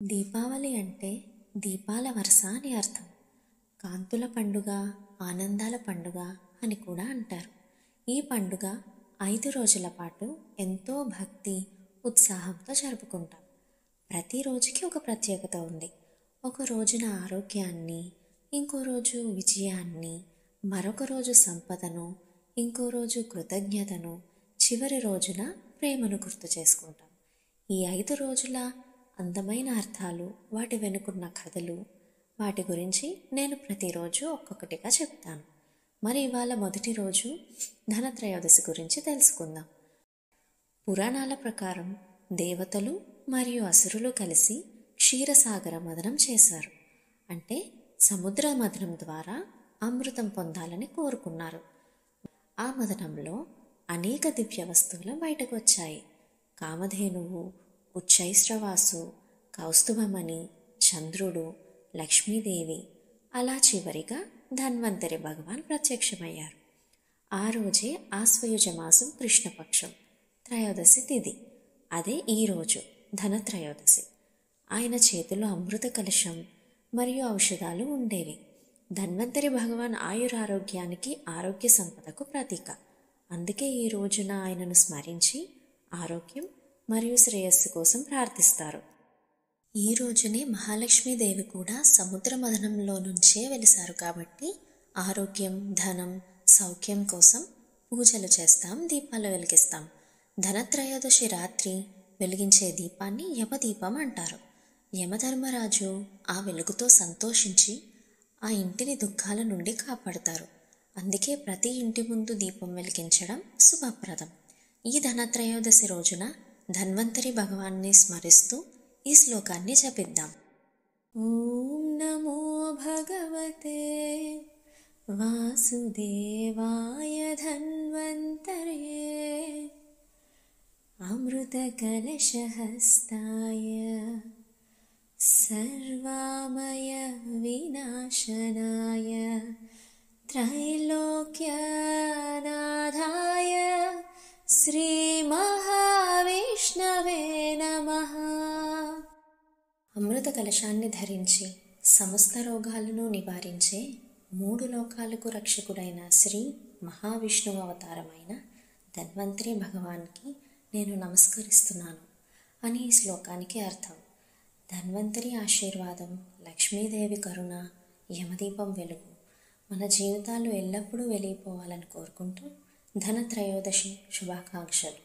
దీపావళి అంటే దీపాల వరస అని అర్థం. కాంతుల పండుగ, ఆనందాల పండుగ అని కూడా అంటారు. ఈ పండుగ 5 రోజుల పాటు ఎంతో భక్తి, ఉత్సాహంతో జరుపుకుంటాం. ప్రతి రోజుకి ఒక ప్రత్యేకత ఉంది. ఒక రోజున ఆరోగ్యాన్ని, ఇంకో రోజు విజయాన్ని, మరొక రోజు సంపదను, ఇంకో రోజు కృతజ్ఞతను, చివరి రోజున ప్రేమను గుర్తు చేసుకుంటాం. ఈ 5 రోజుల అందమైన అర్థాలు, వాటి వెనుకున్న కథలు, వాటి గురించి నేను ప్రతిరోజు ఒక్కొక్కటిగా చెప్తాను. మరి ఇవాళ మొదటి రోజు ధనత్రయోదశి గురించి తెలుసుకుందాం. పురాణాల ప్రకారం దేవతలు మరియు అసురులు కలిసి క్షీరసాగర మథనం చేశారు. అంటే సముద్ర మథనం ద్వారా అమృతం పొందాలని కోరుకున్నారు. ఆ మథనంలో అనేక దివ్య వస్తువులు బయటకు వచ్చాయి. కామధేనువు, ఉచ్చైశ్రవాసు, కౌస్తుభమణి, చంద్రుడు, లక్ష్మీదేవి, అలా చివరిగా ధన్వంతరి భగవాన్ ప్రత్యక్షమయ్యారు. ఆ రోజే ఆశ్వయుజ మాసం కృష్ణపక్షం త్రయోదశి తిథి. అదే ఈరోజు ధనత్రయోదశి. ఆయన చేతిలో అమృత కలశం మరియు ఔషధాలు ఉండేవి. ధన్వంతరి భగవాన్ ఆయురారోగ్యానికి, ఆరోగ్య సంపదకు ప్రతీక. అందుకే ఈ రోజున ఆయనను స్మరించి ఆరోగ్యం మరియు శ్రేయస్సు కోసం ప్రార్థిస్తారు. ఈ రోజునే మహాలక్ష్మీదేవి కూడా సముద్ర మథనంలో నుంచే వెలిశారు కాబట్టి ఆరోగ్యం, ధనం, సౌఖ్యం కోసం పూజలు చేస్తాం, దీపాలు వెలిగిస్తాం. ధనత్రయోదశి రాత్రి వెలిగించే దీపాన్ని యమదీపం అంటారు. యమధర్మరాజు ఆ వెలుగుతో సంతోషించి ఆ ఇంటిని దుఃఖాల నుండి కాపాడుతారు. అందుకే ప్రతి ఇంటి ముందు దీపం వెలిగించడం శుభప్రదం. ఈ ధనత్రయోదశి రోజున ధన్వంతరి భగవాన్ని స్మరిస్తూ ఈ శ్లోకాన్ని జపిద్దాం. ఓం నమో భగవతే వాసుదేవాయ ధన్వంతరే అమృత కలశహస్తాయ సర్వామయ వినాశనాయ త్రైలోక్యనాథాయ శ్రీ మహావిష్ణవే నమః. అమృత కలశాన్ని ధరించి సమస్త రోగాలను నివారించే 3 లోకాలకు రక్షకుడైన శ్రీ మహావిష్ణువు అవతారమైన ధన్వంతరి భగవాన్కి నేను నమస్కరిస్తున్నాను అని ఈ శ్లోకానికి అర్థం. ధన్వంతరి ఆశీర్వాదం, లక్ష్మీదేవి కరుణ, యమదీపం వెలుగు మన జీవితాలు ఎల్లప్పుడూ వెలిగిపోవాలని కోరుకుంటూ ధనత్రయోదశి శుభాకాంక్షలు.